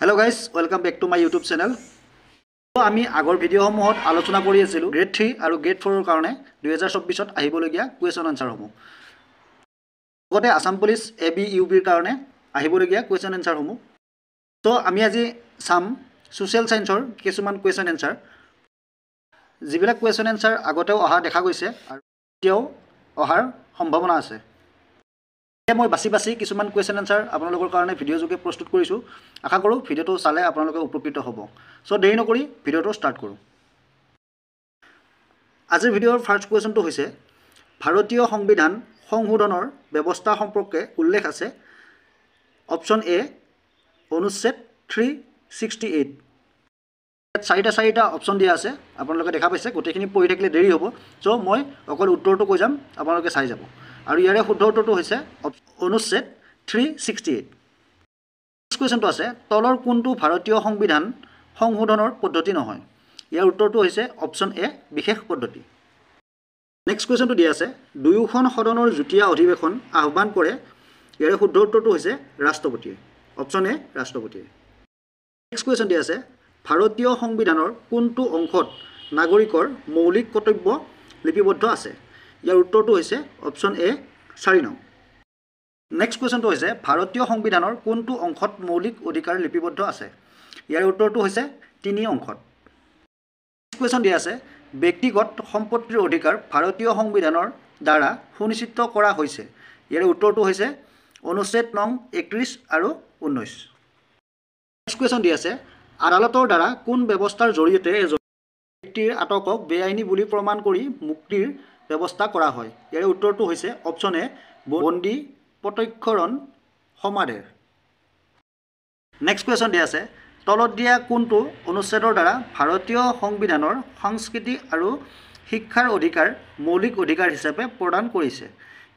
Hello guys, welcome back to my YouTube channel. So আমি আগৰ ভিডিঅ'সমূহত আলোচনা কৰি আছিলোঁ গ্ৰেড 3 আৰু গ্ৰেড 4 ৰ কাৰণে 2024 ত আহিবলগীয়া কুৱেশ্যন আনসাৰসমূহ। লগতে আসাম পুলিচ এবি ইউবিৰ কাৰণে আহিবলগীয়া কুৱেশ্যন আনসাৰসমূহ। তো আমি আজি চাম সোশ্যাল সায়েন্সৰ কিছুমান কুৱেশ্যন আনসাৰ যিবিলাক কুৱেশ্যন আনসাৰ আগতেও অহা দেখা গৈছে আৰু এতিয়াও অহাৰ সম্ভাৱনা আছে। মই বাছি কিছুমান কুৱেশ্যন আনসাৰ আপোনালোকৰ কাৰণে ভিডিঅ' যোগে প্ৰস্তুত কৰিছোঁ। আশা কৰোঁ ভিডিঅ'টো চালে আপোনালোকে উপকৃত হ'ব। সো দেৰি নকৰি ভিডিঅ'টো ষ্টাৰ্ট কৰোঁ। আজিৰ ভিডিঅ'ৰ ফাৰ্ষ্ট কুৱেশ্যনটো হৈছে ভাৰতীয় সংবিধান সংশোধনৰ ব্যৱস্থা সম্পৰ্কে উল্লেখ আছে। অপশ্যন এ অনুচ্ছেদ 368। চাৰিটা অপশ্যন দিয়া আছে, আপোনালোকে দেখা পাইছে। গোটেইখিনি পঢ়ি থাকিলে দেৰি হ'ব, চ' মই অকল উত্তৰটো কৈ যাম, আপোনালোকে চাই যাব। আৰু ইয়াৰে শুদ্ধ উত্তৰটো হৈছে অনুচ্ছেদ 368। নেক্সট কুৱেশ্যনটো আছে তলৰ কোনটো ভাৰতীয় সংবিধান সংশোধনৰ পদ্ধতি নহয়? ইয়াৰ উত্তৰটো হৈছে অপশ্যন এ বিশেষ পদ্ধতি। নেক্সট কুৱেশ্যনটো দিয়া আছে দুয়োখন সদনৰ যুটীয়া অধিৱেশন আহ্বান কৰে। ইয়াৰে শুদ্ধ উত্তৰটো হৈছে ৰাষ্ট্ৰপতিয়ে। অপশ্যন এ ৰাষ্ট্ৰপতিয়ে। নেক্সট কুৱেশ্যন দিয়া আছে ভাৰতীয় সংবিধানৰ কোনটো অংশত নাগৰিকৰ মৌলিক কৰ্তব্য লিপিবদ্ধ আছে? ইয়াৰ উত্তৰটো হৈছে অপশ্যন এ 4 নং। নেক্সট কুৱেশ্যনটো হৈছে ভাৰতীয় সংবিধানৰ কোনটো অংশত মৌলিক অধিকাৰ লিপিবদ্ধ আছে? ইয়াৰ উত্তৰটো হৈছে 3 অংশত। নেক্সট কুৱেশ্যন দিয়া আছে ব্যক্তিগত সম্পত্তিৰ অধিকাৰ ভাৰতীয় সংবিধানৰ দ্বাৰা সুনিশ্চিত কৰা হৈছে। ইয়াৰ উত্তৰটো হৈছে অনুচ্ছেদ নং 31 আৰু 19। নেক্সট কুৱেশ্যন দিয়া আছে আদালতৰ দ্বাৰা কোন ব্যৱস্থাৰ জৰিয়তে এজন ব্যক্তিৰ আটকক বেআইনী বুলি প্ৰমাণ কৰি মুক্তিৰ ব্যৱস্থা কৰা হয়? ইয়াৰ উত্তৰটো হৈছে অপশ্যন এ বন্দী প্ৰত্যক্ষৰণ সমাধেৰ। নেক্সট কুৱেশ্যন দিয়া আছে তলত দিয়া কোনটো অনুচ্ছেদৰ দ্বাৰা ভাৰতীয় সংবিধানৰ সংস্কৃতি আৰু শিক্ষাৰ অধিকাৰ মৌলিক অধিকাৰ হিচাপে প্ৰদান কৰিছে?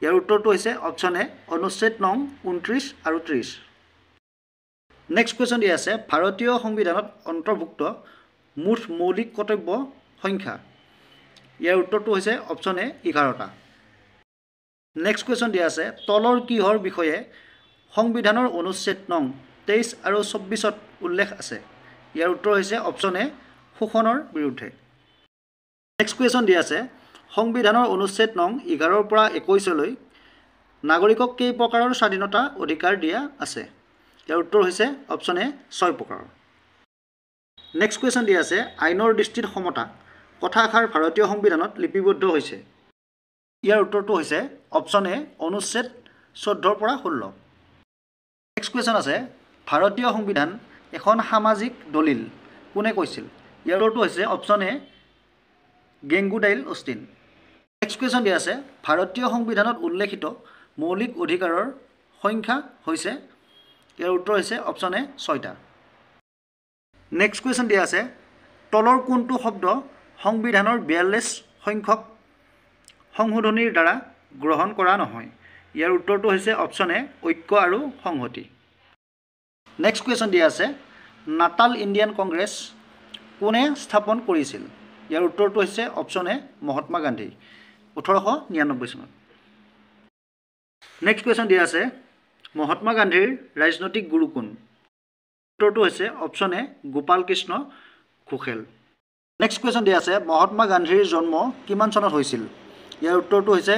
ইয়াৰ উত্তৰটো হৈছে অপশ্যন এ অনুচ্ছেদ নং 29 আৰু 30। নেক্সট কুৱেশ্যন দিয়া আছে ভাৰতীয় সংবিধানত অন্তৰ্ভুক্ত মুঠ মৌলিক কৰ্তব্য সংখ্যা? ইয়াৰ উত্তৰটো হৈছে অপশ্যন এ 11টা। নেক্সট কুৱেশ্যন দিয়া আছে তলৰ কিহৰ বিষয়ে সংবিধানৰ অনুচ্ছেদ নং 23 আৰু 24ত উল্লেখ আছে? ইয়াৰ উত্তৰ হৈছে অপশ্যন এ শোষণৰ বিৰুদ্ধে। নেক্সট কুৱেশ্যন দিয়া আছে সংবিধানৰ অনুচ্ছেদ নং 11ৰ পৰা 21লৈ নাগৰিকক কেই প্ৰকাৰৰ স্বাধীনতা অধিকাৰ দিয়া আছে? ইয়াৰ উত্তৰ হৈছে অপশ্যন এ 6 প্ৰকাৰৰ। নেক্সট কুৱেশ্যন দিয়া আছে আইনৰ দৃষ্টিত সমতা কথাষাৰ ভাৰতীয় সংবিধানত লিপিবদ্ধ হৈছে? ইয়াৰ উত্তৰটো হৈছে অপশ্যন এ অনুচ্ছেদ 14ৰ পৰা 16। নেক্সট কুৱেশ্যন আছে ভাৰতীয় সংবিধান এখন সামাজিক দলিল কোনে কৈছিল? ইয়াৰ উত্তৰটো হৈছে অপশ্যন এ গেংগুডাইল অষ্টিন। নেক্সট কুৱেশ্যন দিয়া আছে ভাৰতীয় সংবিধানত উল্লেখিত মৌলিক অধিকাৰৰ সংখ্যা হৈছে? ইয়াৰ উত্তৰ হৈছে অপশ্যন এ 6টা। নেক্সট কুৱেশ্যন দিয়া আছে তলৰ কোনটো শব্দ সংবিধানৰ 42 সংখ্যক সংশোধনীৰ দ্বাৰা গ্ৰহণ কৰা নহয়? ইয়াৰ উত্তৰটো হৈছে অপশ্যন এ ঐক্য আৰু সংহতি। নেক্সট কুৱেশ্যন দিয়া আছে নাটাল ইণ্ডিয়ান কংগ্ৰেছ কোনে স্থাপন কৰিছিল? ইয়াৰ উত্তৰটো হৈছে অপশ্যন এ মহাত্মা গান্ধী 1899 চনত। নেক্সট কুৱেশ্যন দিয়া আছে মহাত্মা গান্ধীৰ ৰাজনৈতিক গুৰু কোন? উত্তৰটো হৈছে অপশ্যন এ গোপাল কৃষ্ণ গোখেল। নেক্সট কুৱেশ্যন দিয়া আছে মহাত্মা গান্ধীৰ জন্ম কিমান চনত হৈছিল? ইয়াৰ উত্তৰটো হৈছে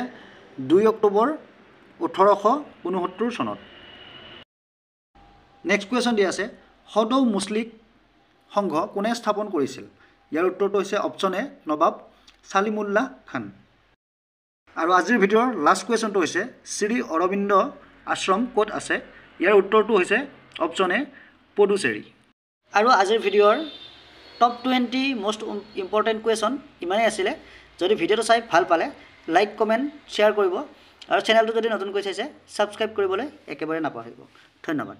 2 অক্টোবৰ 1869 চনত। নেক্সট কুৱেশ্যন দিয়া আছে সদৌ মুছলিম সংঘ কোনে স্থাপন কৰিছিল? ইয়াৰ উত্তৰটো হৈছে অপশ্যন এ নবাব ছালিমুল্লাহ খান। আৰু আজিৰ ভিডিঅ'ৰ লাষ্ট কুৱেশ্যনটো হৈছে শ্ৰী অৰবিন্দ আশ্ৰম ক'ত আছে? ইয়াৰ উত্তৰটো হৈছে অপশ্যন এ পুডুচেৰী। আৰু আজিৰ ভিডিঅ'ৰ টপ 20 মষ্ট ইম্পৰ্টেণ্ট কুৱেশ্যন ইমানেই আছিলে। যদি ভিডিঅ'টো চাই ভাল পালে লাইক কমেণ্ট শ্বেয়াৰ কৰিব আৰু চেনেলটো যদি নতুনকৈ চাইছে ছাবস্ক্ৰাইব কৰিবলৈ একেবাৰে নাপাহৰিব। ধন্যবাদ।